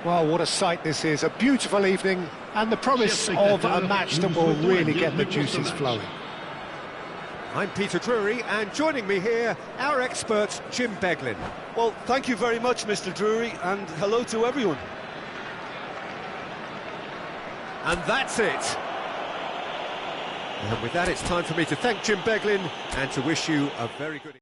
Well, what a sight this is. A beautiful evening and the promise of a match that will really get the juices flowing. I'm Peter Drury, and joining me here, our expert, Jim Beglin. Well, thank you very much, Mr. Drury, and hello to everyone. And that's it. And with that, it's time for me to thank Jim Beglin and to wish you a very good evening.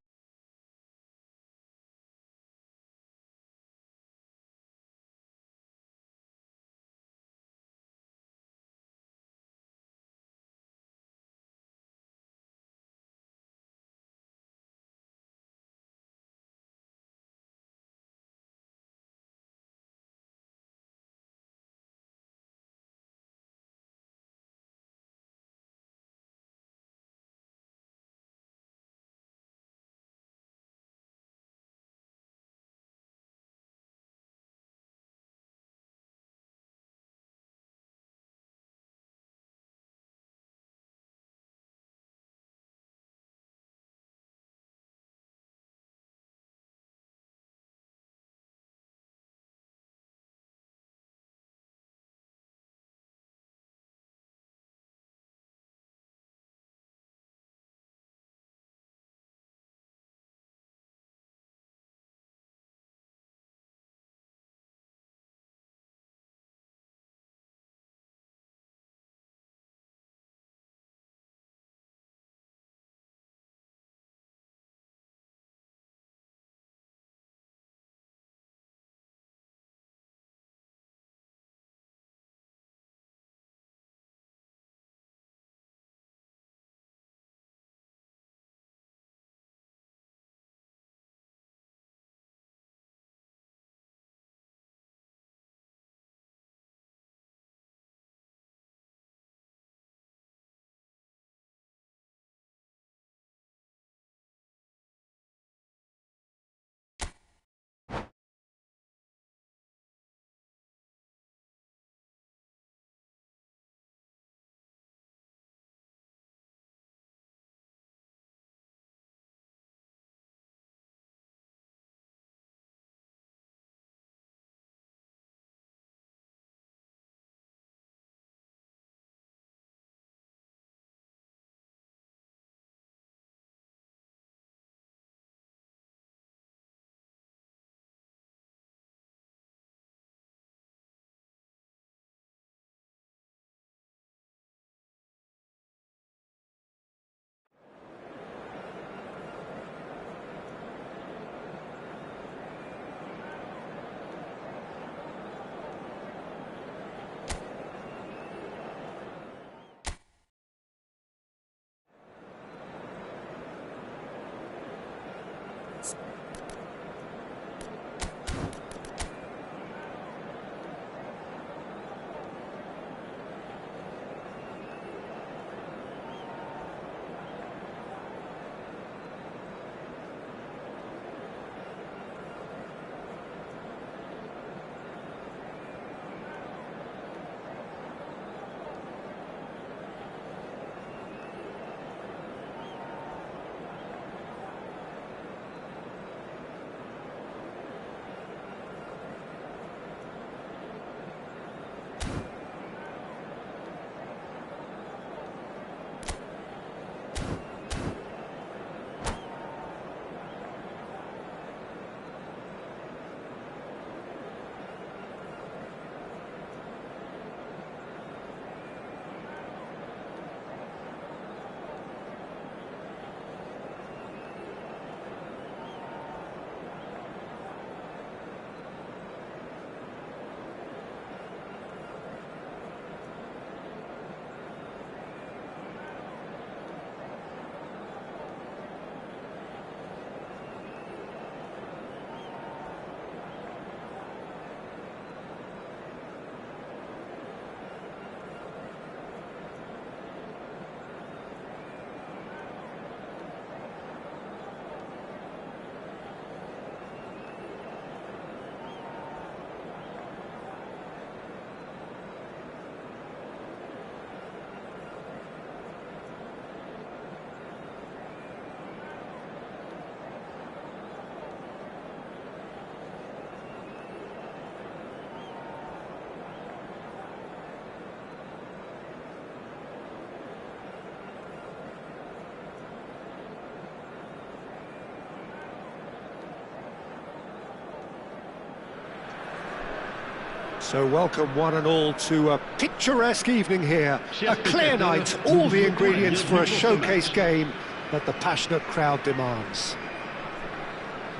So welcome one and all to a picturesque evening here. A clear night, all the ingredients for a showcase game that the passionate crowd demands.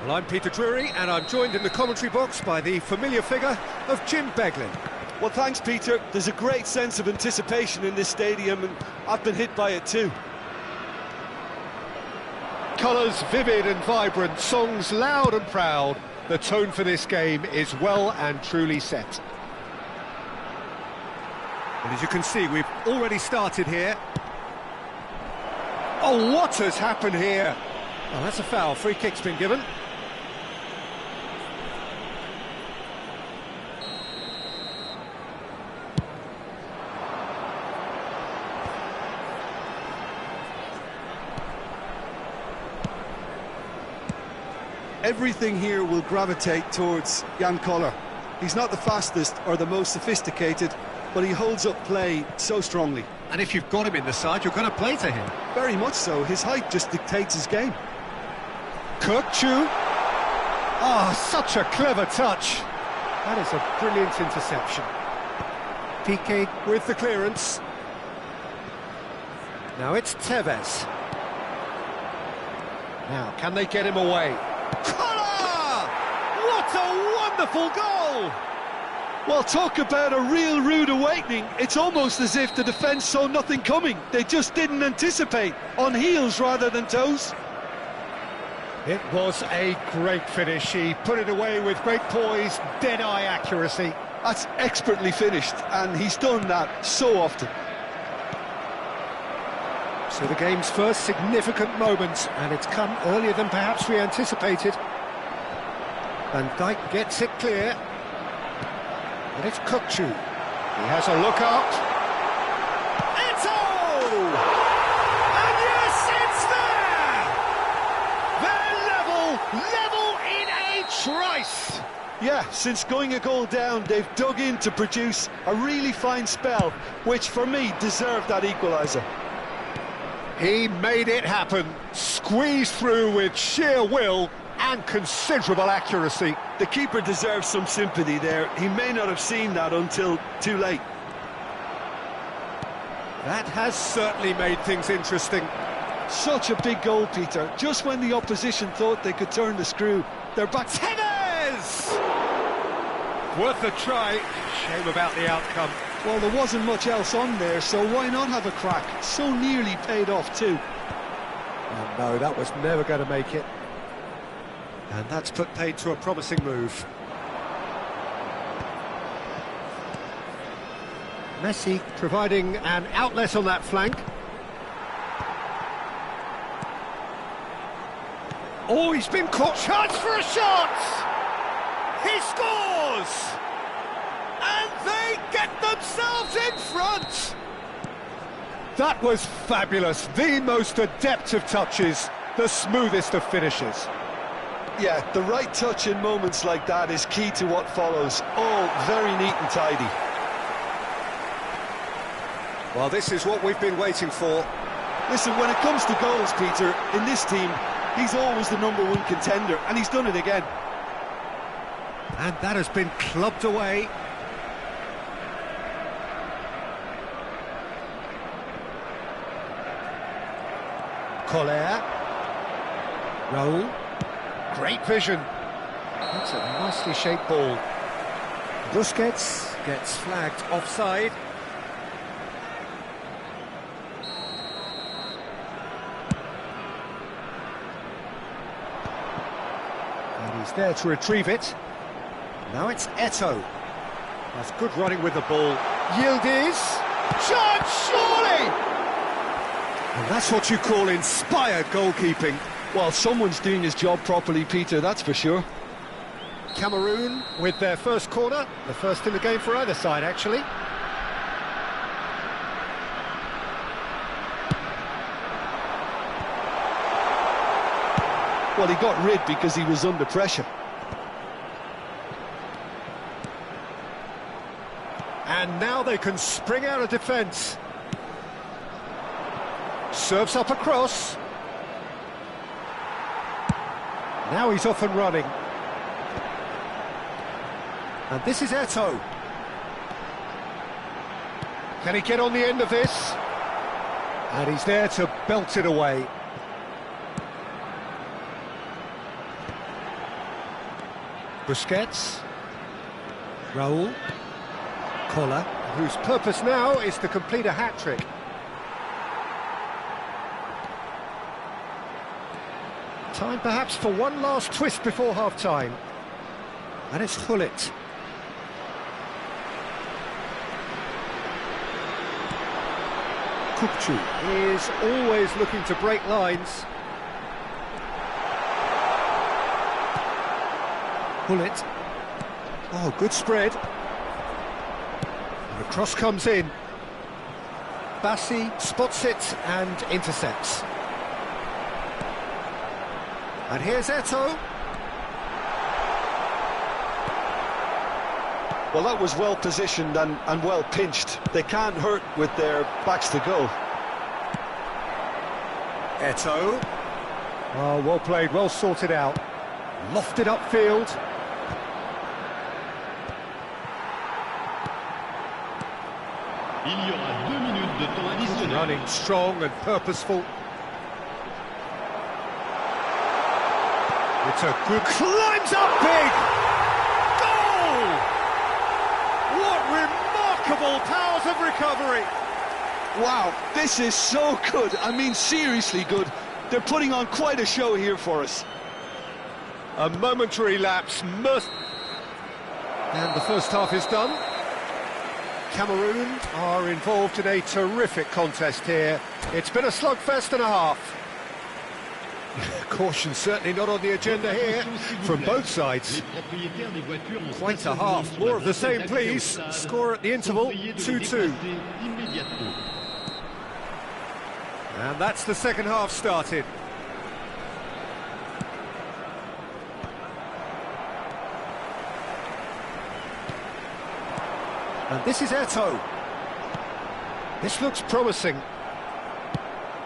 Well, I'm Peter Drury, and I'm joined in the commentary box by the familiar figure of Jim Beglin. Well, thanks, Peter. There's a great sense of anticipation in this stadium, and I've been hit by it too. Colours vivid and vibrant, songs loud and proud. The tone for this game is well and truly set. And as you can see, we've already started here. Oh, what has happened here? Oh, that's a foul. Free kick's been given. Everything here will gravitate towards Jan Koller. He's not the fastest or the most sophisticated, but he holds up play so strongly. And if you've got him in the side, you're going to play to him. Very much so. His height just dictates his game. Kirkchu. Ah, such a clever touch. That is a brilliant interception. Piqué With the clearance. Now it's Tevez. Now, can they get him away? Koller! What a wonderful goal! Well, talk about a real rude awakening. It's almost as if the defence saw nothing coming. They just didn't anticipate, on heels rather than toes. It was a great finish. He put it away with great poise, dead-eye accuracy. That's expertly finished, and he's done that so often. So the game's first significant moment, and it's come earlier than perhaps we anticipated. Van Dijk gets it clear. And it's Kirkchu. He has a look up. Eto'o! And yes, it's there! They're level in a trice. Yeah, since going a goal down, they've dug in to produce a really fine spell, which for me deserved that equaliser. He made it happen, squeezed through with sheer will and considerable accuracy. The keeper deserves some sympathy there. He may not have seen that until too late. That has certainly made things interesting. Such a big goal, Peter. Just when the opposition thought they could turn the screw, they're back. Tevez! Worth a try. Shame about the outcome. Well, there wasn't much else on there, so why not have a crack? So nearly paid off too. Oh, no, that was never going to make it. And that's put paid to a promising move. Messi providing an outlet on that flank. Oh, he's been caught. Chance for a shot! He scores! And they get themselves in front! That was fabulous. The most adept of touches, the smoothest of finishes. Yeah, the right touch in moments like that is key to what follows. All very neat and tidy. Well, this is what we've been waiting for. Listen, when it comes to goals, Peter, in this team, he's always the #1 contender, and he's done it again. And that has been clubbed away. Koller. Raul. Great vision. That's a nicely shaped ball. Busquets Gets flagged offside. And he's there to retrieve it. Now it's Eto'o. That's good running with the ball. Yildiz. Chance, surely! And that's what you call inspired goalkeeping. Well, someone's doing his job properly, Peter, that's for sure. Cameroon with their first corner. The first in the game for either side, actually. Well, he got rid because he was under pressure. And now they can spring out of defence. Serves up a cross. Now he's off and running. And this is Eto'o. Can he get on the end of this? And he's there to belt it away. Busquets. Raul. Koller, whose purpose now is to complete a hat-trick. Time perhaps for one last twist before half-time. And it's Gullit. Kupchu is always looking to break lines. Gullit. Oh, good spread. And the cross comes in. Bassi spots it and intercepts. And here's Eto'o. Well, that was well positioned and well pinched. They can't hurt with their backs to goal. Eto'o. Oh, well played, well sorted out. Lofted upfield. Il y aura 2 minutes de temps additionnel. Running strong and purposeful. It's a good... Climbs up big! Goal! What remarkable powers of recovery! Wow, this is so good. I mean, seriously good. They're putting on quite a show here for us. A momentary lapse. And the first half is done. Cameroon are involved in a terrific contest here. It's been a slugfest and a half. Caution certainly not on the agenda here from both sides. Quite a half. More of the same, please. Score at the interval, 2-2. And that's the second half started. And this is Eto'o. This looks promising.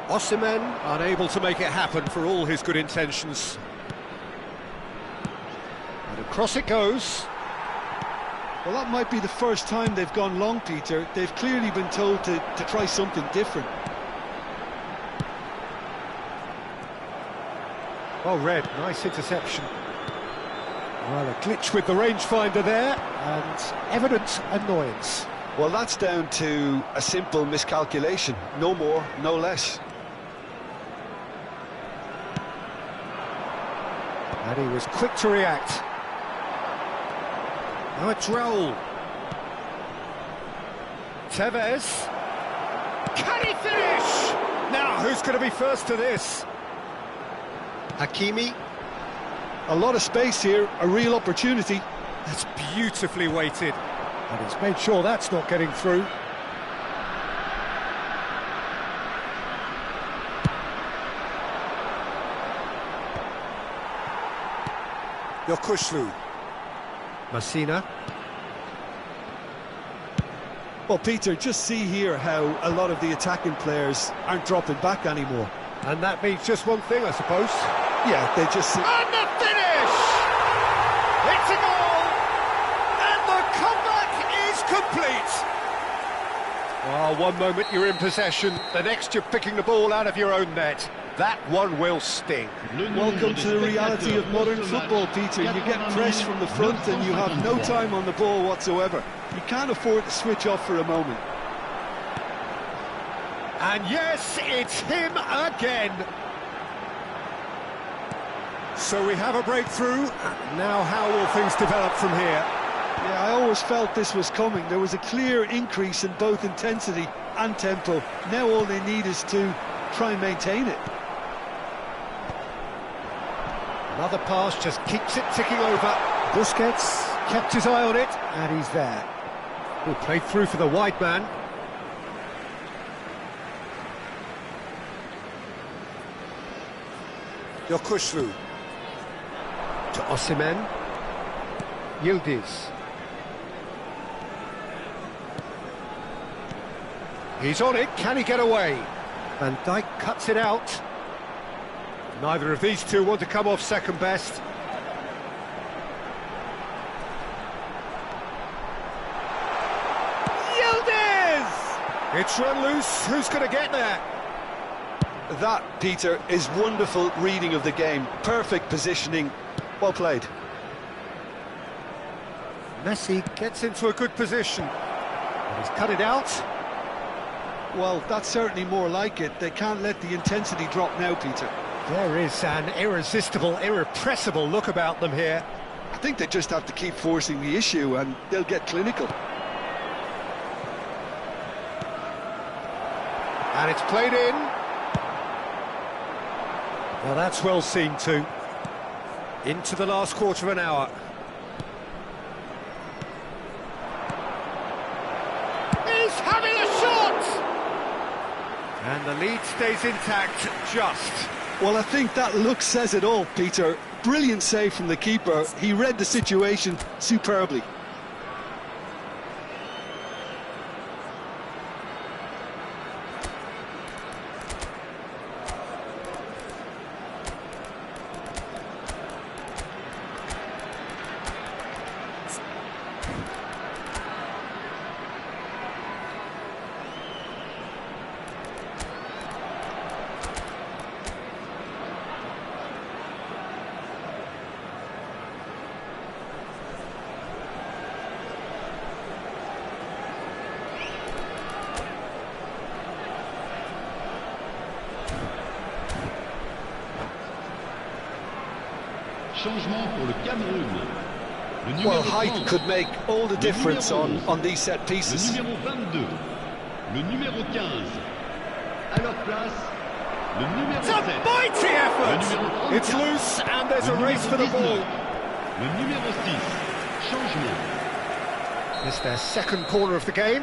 Osimhen unable to make it happen for all his good intentions. And across it goes. Well, that might be the first time they've gone long, Peter. They've clearly been told to try something different. Oh, Red, nice interception. Well, a glitch with the rangefinder there, and evident annoyance. Well, that's down to a simple miscalculation. No more, no less. And he was quick to react. Now it's Raul. Tevez. Can he finish? Now, who's going to be first to this? Hakimi. A lot of space here, a real opportunity. That's beautifully weighted. And he's made sure that's not getting through. Yokushlu. Messina. Well, Peter, just see here how a lot of the attacking players aren't dropping back anymore. And that means just one thing, I suppose. Yeah, they just... And the finish! It's a goal! And the comeback is complete! Oh, one moment you're in possession, the next you're picking the ball out of your own net. That one will sting. Welcome to the reality of modern football, Peter. You get pressed from the front and you have no time on the ball whatsoever. You can't afford to switch off for a moment. And yes, it's him again. So we have a breakthrough. Now how will things develop from here? Yeah, I always felt this was coming. There was a clear increase in both intensity and tempo. Now all they need is to try and maintain it. Another pass just keeps it ticking over. Busquets kept his eye on it, and he's there. He played through for the wide man. Yokushlu. To Osimhen. Yildiz. He's on it, can he get away? Van Dijk cuts it out. Neither of these two want to come off second best. Yildiz! It's run loose. Who's going to get there? That, Peter, is wonderful reading of the game. Perfect positioning. Well played. Messi gets into a good position. And he's cut it out. Well, that's certainly more like it. They can't let the intensity drop now, Peter. There is an irresistible, irrepressible look about them here. I think they just have to keep forcing the issue and they'll get clinical. And it's played in. Well, that's well seen too. Into the last quarter of an hour. He's having a shot! And the lead stays intact, just. Well, I think that look says it all, Peter. Brilliant save from the keeper. He read the situation superbly. Changement pour le Cameroun. Le numéro Well, height 30, could make all the difference numéro on 11, these set le pieces. numéro 22, le numéro 15. À leur place, le numéro It's a 7. mighty Le effort! numéro 34, It's loose and there's le a race numéro for the 19, ball. Le numéro 6. Changement. It's their second corner of the game.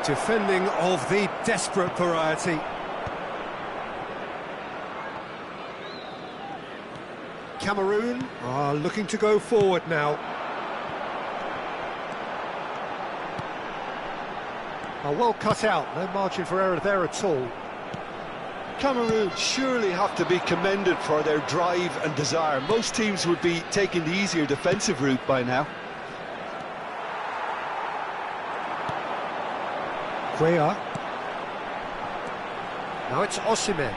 Defending of the desperate variety. Cameroon are looking to go forward now. Oh, well cut out, no margin for error there at all. Cameroon surely have to be commended for their drive and desire. Most teams would be taking the easier defensive route by now. Cuellar. Now it's Osimhen.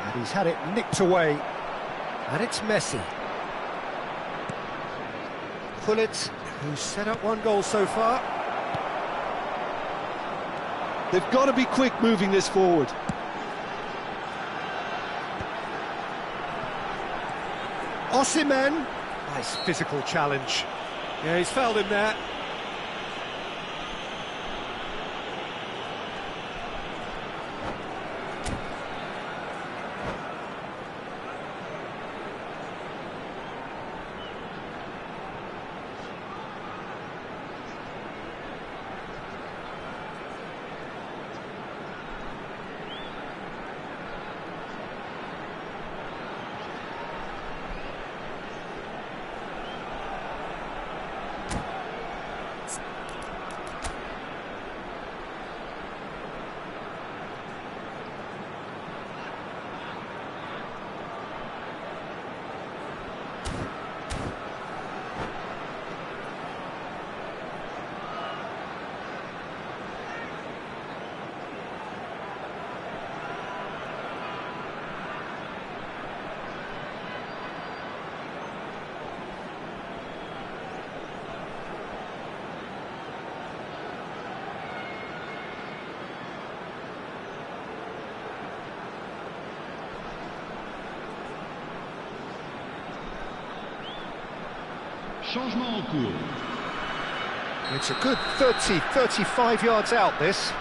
And he's had it nicked away. And it's Messi. Pullet, who's set up one goal so far. They've got to be quick moving this forward. Osimhen. Nice physical challenge. Yeah, he's fouled him there. Changement en cours. It's a good 30, 35 yards out, this.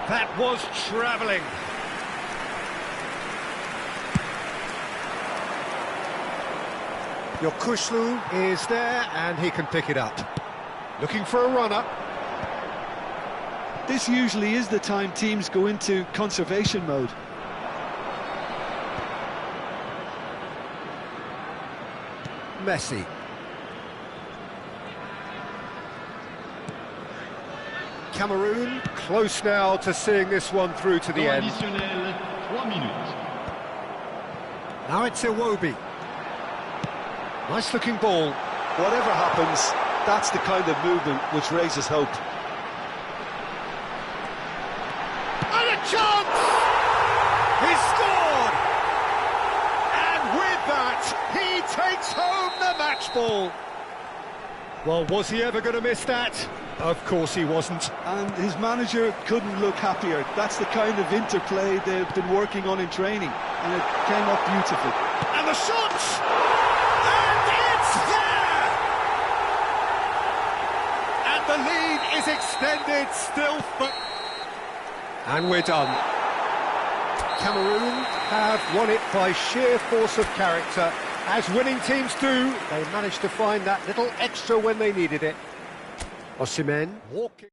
That was travelling. Your Kushlu is there and he can pick it up. Looking for a runner. This usually is the time teams go into conservation mode. Messi. Cameroon close now to seeing this one through to the Temps end. additionnel, 3 minutes. Now it's Iwobi. Nice looking ball. Whatever happens, that's the kind of movement which raises hope. And a chance! He scored! And with that, he takes home the match ball. Well, was he ever going to miss that? Of course he wasn't. And his manager couldn't look happier. That's the kind of interplay they've been working on in training, and it came up beautifully. And the shot! And it's there! And the lead is extended still for... And we're done. Cameroon have won it by sheer force of character. As winning teams do, they managed to find that little extra when they needed it. Osimhen walking.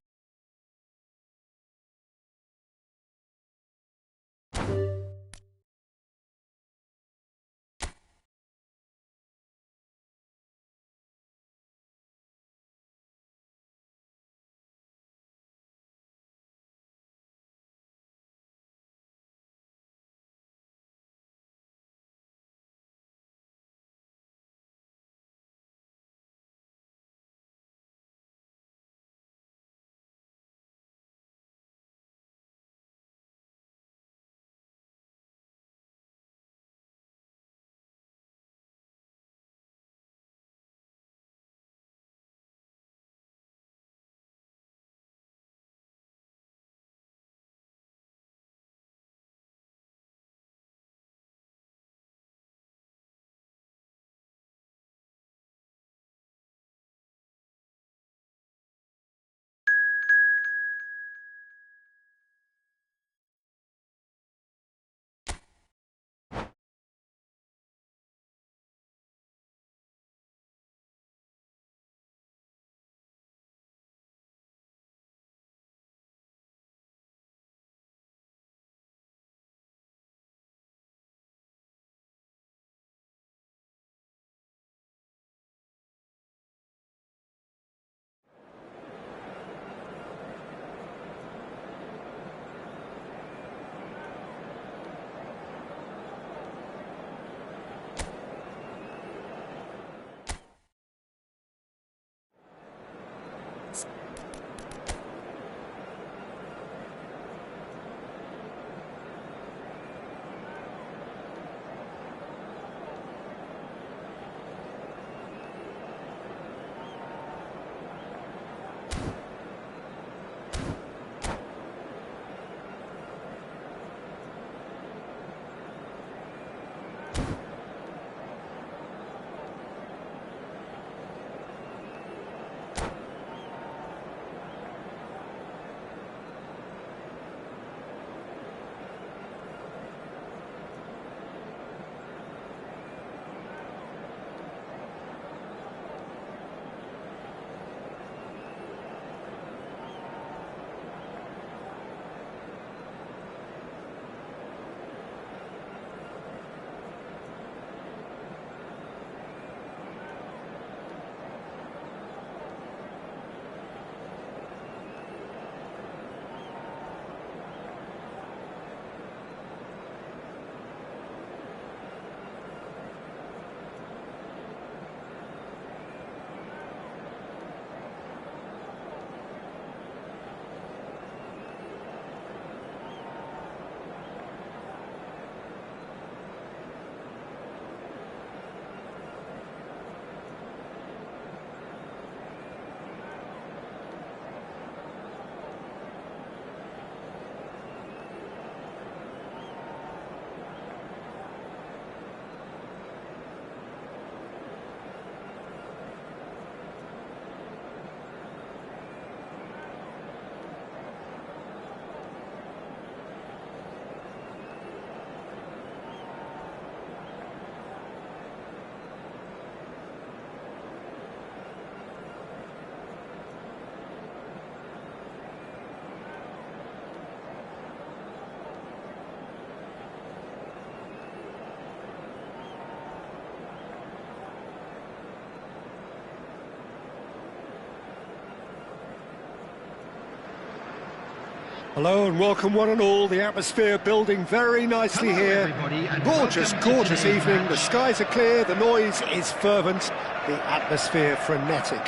Hello and welcome one and all. The atmosphere building very nicely Hello, here. everybody, and Gorgeous, welcome to gorgeous today's evening. match. The skies are clear, the noise is fervent, the atmosphere frenetic.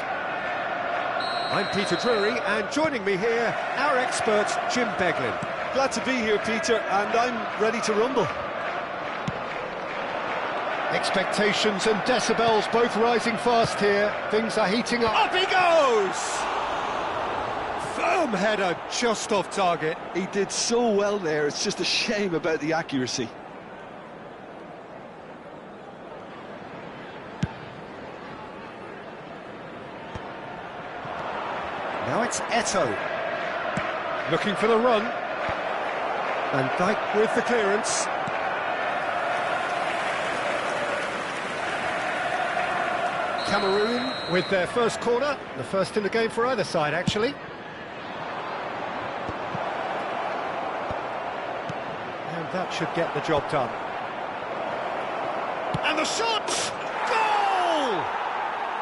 I'm Peter Drury, and joining me here, our expert, Jim Beglin. Glad to be here, Peter, and I'm ready to rumble. Expectations and decibels both rising fast here. Things are heating up. Up he goes! Firm header, just off target. He did so well there, it's just a shame about the accuracy. Now it's Eto'o. Looking for the run. Van Dijk with the clearance. Cameroon with their first corner. The first in the game for either side, actually. And that should get the job done. And the shot! Goal!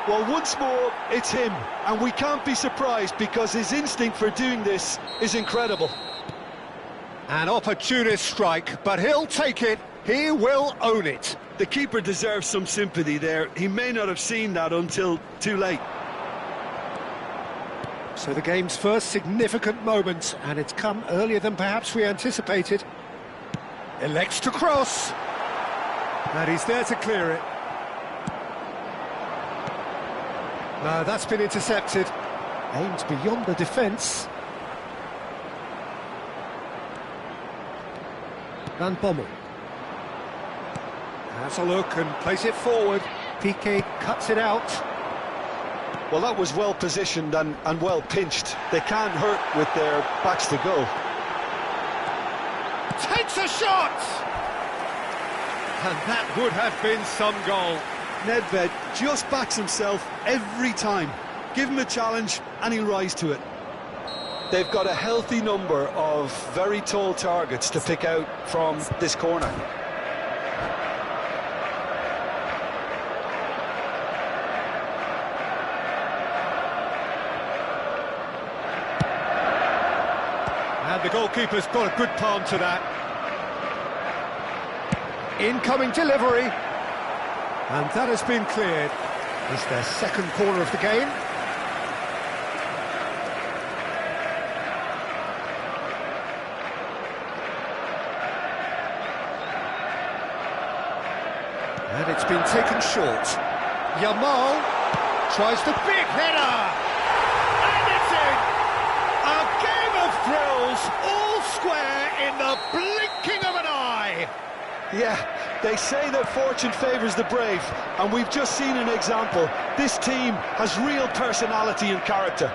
Well, once more, it's him, and we can't be surprised because his instinct for doing this is incredible. An opportunist strike, but he'll take it. He will own it. The keeper deserves some sympathy there. He may not have seen that until too late. So the game's first significant moment, and it's come earlier than perhaps we anticipated. Elects to cross. And he's there to clear it. No, that's been intercepted. Aimed beyond the defence. Van Bommel. Has a look and plays it forward. Piqué cuts it out. Well, that was well positioned and well pinched. They can't hurt with their backs to goal. Takes a shot! And that would have been some goal. Nedved just backs himself every time. Give him a challenge and he'll rise to it. They've got a healthy number of very tall targets to pick out from this corner. And the goalkeeper's got a good palm to that. Incoming delivery. And that has been cleared. It's their second corner of the game. And it's been taken short. Yamal tries the big header. And it's in! A game of thrills, all square in the blinking of an eye. Yeah, they say that fortune favours the brave, and we've just seen an example. This team has real personality and character.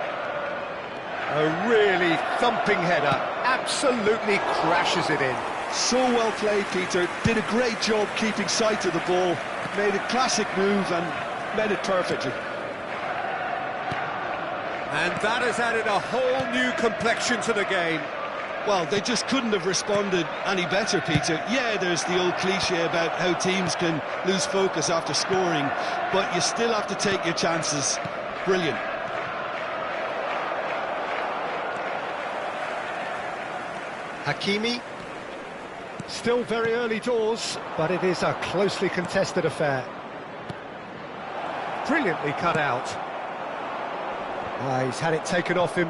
A really thumping header, absolutely crashes it in. So well played, Peter. Did a great job keeping sight of the ball. Made a classic move and made it perfectly. And that has added a whole new complexion to the game. Well, they just couldn't have responded any better, Peter. Yeah, there's the old cliche about how teams can lose focus after scoring, but you still have to take your chances. Brilliant. Hakimi. Still very early doors, but it is a closely contested affair. Brilliantly cut out. He's had it taken off him.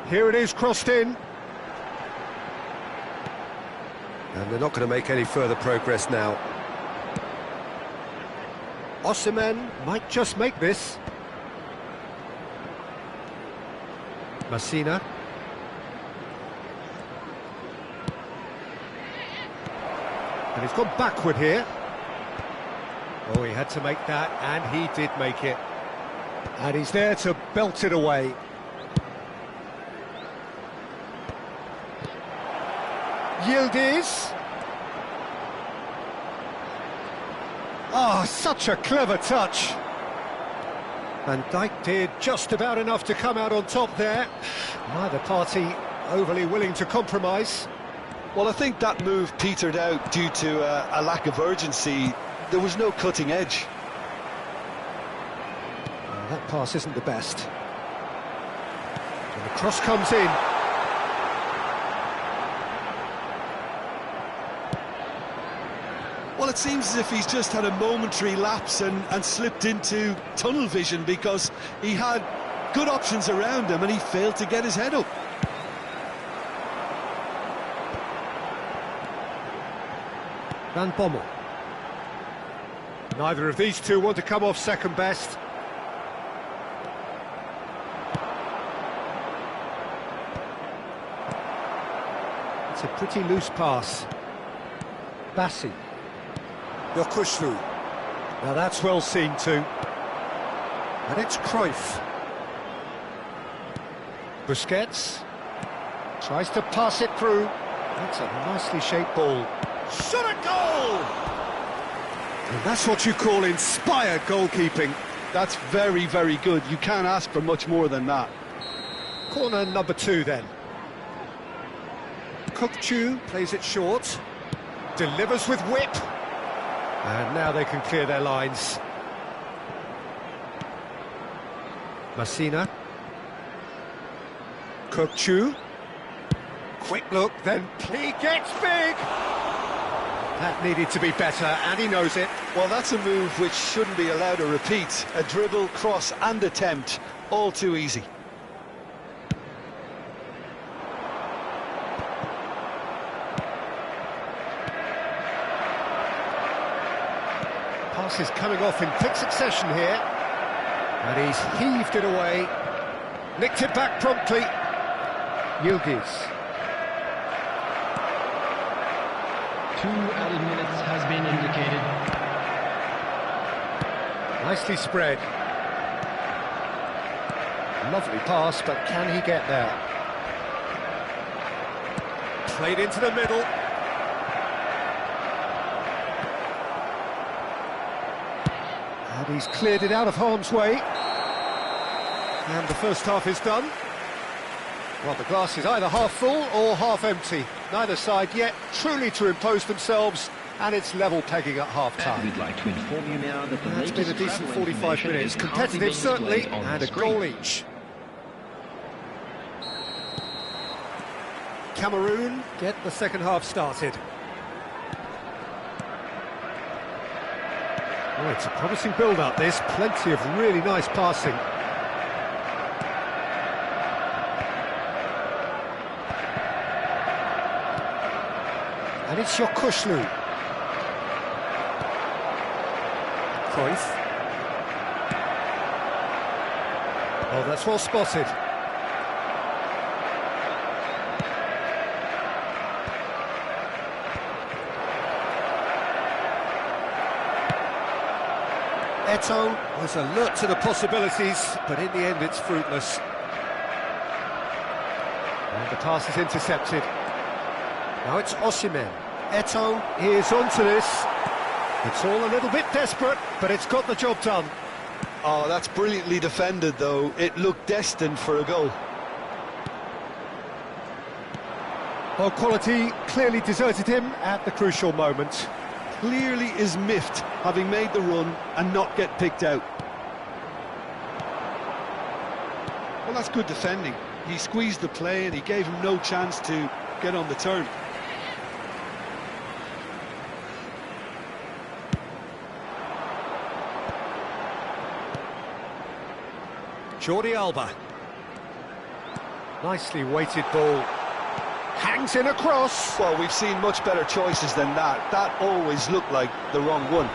Here it is, crossed in. And they're not going to make any further progress now. Osimhen might just make this. Messina. And he's gone backward here. Oh, he had to make that, and he did make it. And he's there to belt it away. Yildiz. Oh, such a clever touch. Van Dijk did just about enough to come out on top there. Neither party overly willing to compromise. Well, I think that move petered out due to a lack of urgency. There was no cutting edge. That pass isn't the best. The cross comes in. Well, it seems as if he's just had a momentary lapse and slipped into tunnel vision, because he had good options around him and he failed to get his head up. Van Bommel. Neither of these two want to come off second best. It's a pretty loose pass. Bassi. Yokushlu. Now that's well seen too. And it's Cruyff. Busquets. Tries to pass it through. That's a nicely shaped ball. Shot a goal! And that's what you call inspired goalkeeping. That's very, very good. You can't ask for much more than that. Corner number 2 then. Kukçu plays it short. Delivers with whip. And now they can clear their lines. Messina. Kukçu. Quick look, then he gets big! That needed to be better, and he knows it. Well, that's a move which shouldn't be allowed to repeat. A dribble, cross and attempt, all too easy. Pass is coming off in quick succession here. And he's heaved it away. Nicked it back promptly. Yildiz. 2 added minutes has been indicated. Nicely spread. Lovely pass, but can he get there? Played into the middle. And he's cleared it out of harm's way. And the first half is done. Well, the glass is either half full or half empty. Neither side yet truly to impose themselves, and it's level pegging at half-time. We'd like to inform you now that the It's been a decent 45 minutes. Competitive, certainly, and a goal each. Cameroon get the second half started. Oh, it's a promising build-up, this. Plenty of really nice passing. And it's Yokushlu. Cruyff. Oh, that's well spotted. Eto'o was alert to the possibilities, but in the end it's fruitless. And the pass is intercepted. Now it's Osimhen. Eto'o is onto this. It's all a little bit desperate, but it's got the job done. Oh, that's brilliantly defended, though. It looked destined for a goal. Well, quality clearly deserted him at the crucial moment. Clearly is miffed, having made the run and not get picked out. Well, that's good defending. He squeezed the play and he gave him no chance to get on the turn. Jordi Alba. Nicely weighted ball. Hangs in a cross. Well, we've seen much better choices than that. That always looked like the wrong one.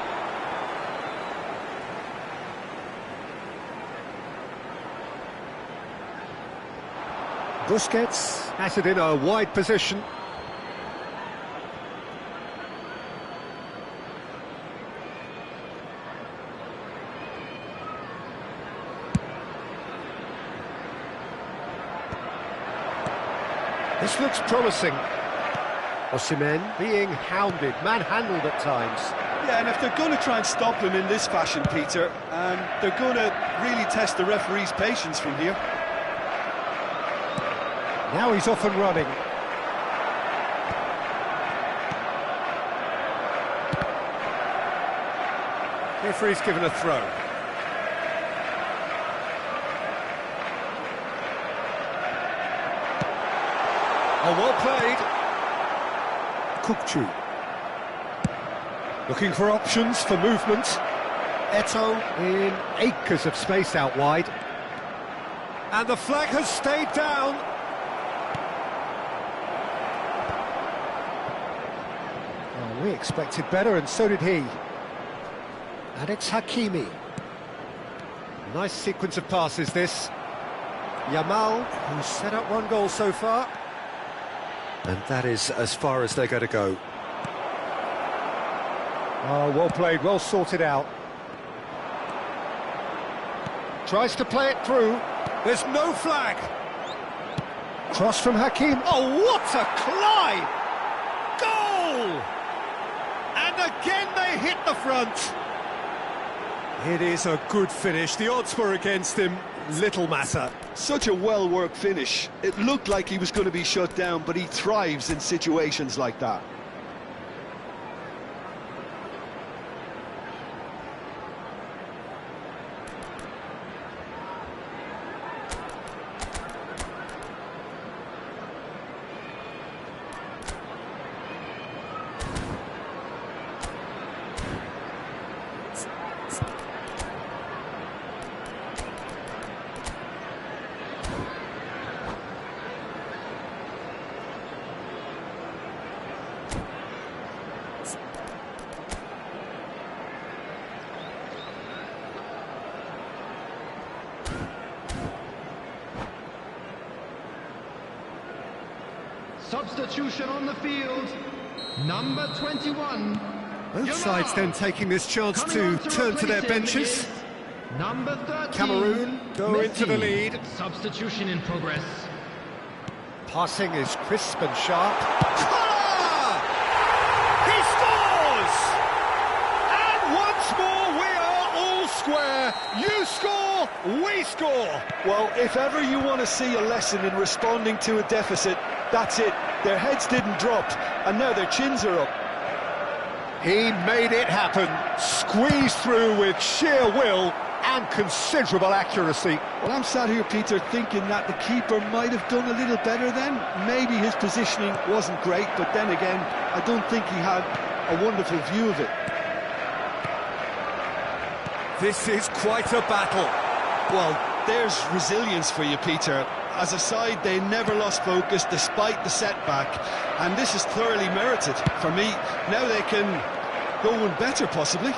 Busquets has it in a wide position. This looks promising. Osimhen being hounded, manhandled at times. Yeah, and if they're going to try and stop him in this fashion, Peter, they're going to really test the referee's patience from here. Now he's off and running. Referee's given a throw. Oh, well played. Kukçu. Looking for options for movement. Eto'o in acres of space out wide. And the flag has stayed down. Well, we expected better, and so did he. And it's Hakimi. Nice sequence of passes, this. Yamal, who's set up one goal so far. And that is as far as they're going to go. Oh, well played, well sorted out. Tries to play it through. There's no flag. Cross from Hakim. Oh, what a climb! Goal! And again they hit the front. It is a good finish. The odds were against him. Little matter. Such a well-worked finish. It looked like he was going to be shut down, but he thrives in situations like that. Substitution on the field, number 21. Both sides then taking this chance to turn to their benches. Number 13. Cameroon go into the lead. Substitution in progress. Passing is crisp and sharp. He scores! And once more we are all square. You score, we score. Well, if ever you want to see a lesson in responding to a deficit, that's it. Their heads didn't drop, and now their chins are up. He made it happen. Squeezed through with sheer will and considerable accuracy. Well, I'm sat here, Peter, thinking that the keeper might have done a little better then. Maybe his positioning wasn't great, but then again, I don't think he had a wonderful view of it. This is quite a battle. Well, there's resilience for you, Peter. As a side, they never lost focus despite the setback, and this is thoroughly merited. For me, now they can go one better, possibly.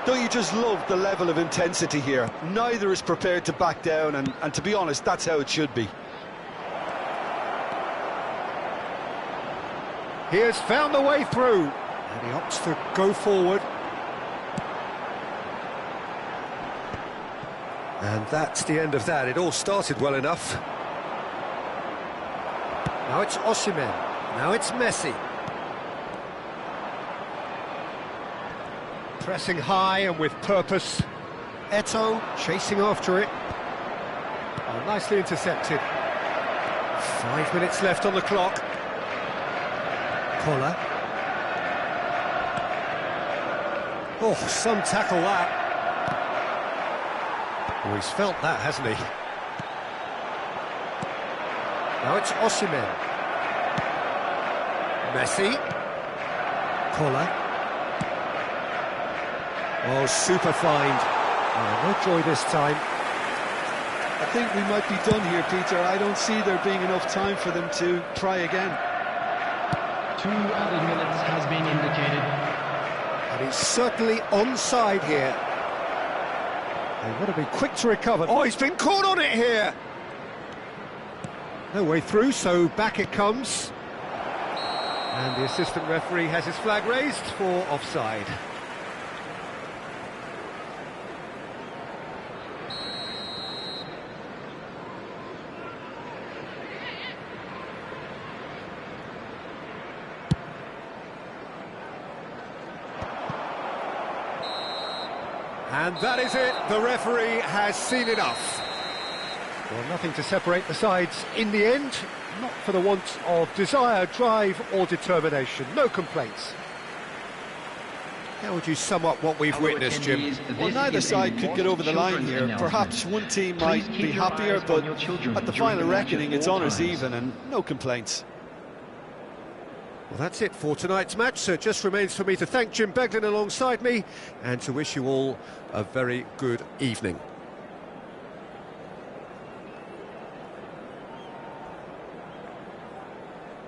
Don't you just love the level of intensity here? Neither is prepared to back down, and to be honest, that's how it should be. He has found the way through, and he opts to go forward. And that's the end of that. It all started well enough. Now it's Osimhen. Now it's Messi. Pressing high and with purpose. Eto'o chasing after it. Oh, nicely intercepted. 5 minutes left on the clock. Collar. Oh, some tackle that. Oh, he's felt that, hasn't he? Now it's Osimhen. Messi. Collar. Oh, super find. Oh, no joy this time. I think we might be done here, Peter. I don't see there being enough time for them to try again. 2 added minutes has been indicated. And he's certainly onside here. They want to be quick to recover. Oh, he's been caught on it here. No way through, so back it comes. And the assistant referee has his flag raised for offside. And that is it. The referee has seen enough. Well, nothing to separate the sides in the end. Not for the want of desire, drive or determination. No complaints. How would you sum up what we've witnessed, Jim? Well, neither side could get over the line here. Perhaps one team might be happier, but at the final reckoning, it's honours even and no complaints. Well, that's it for tonight's match, so it just remains for me to thank Jim Beglin alongside me and to wish you all a very good evening.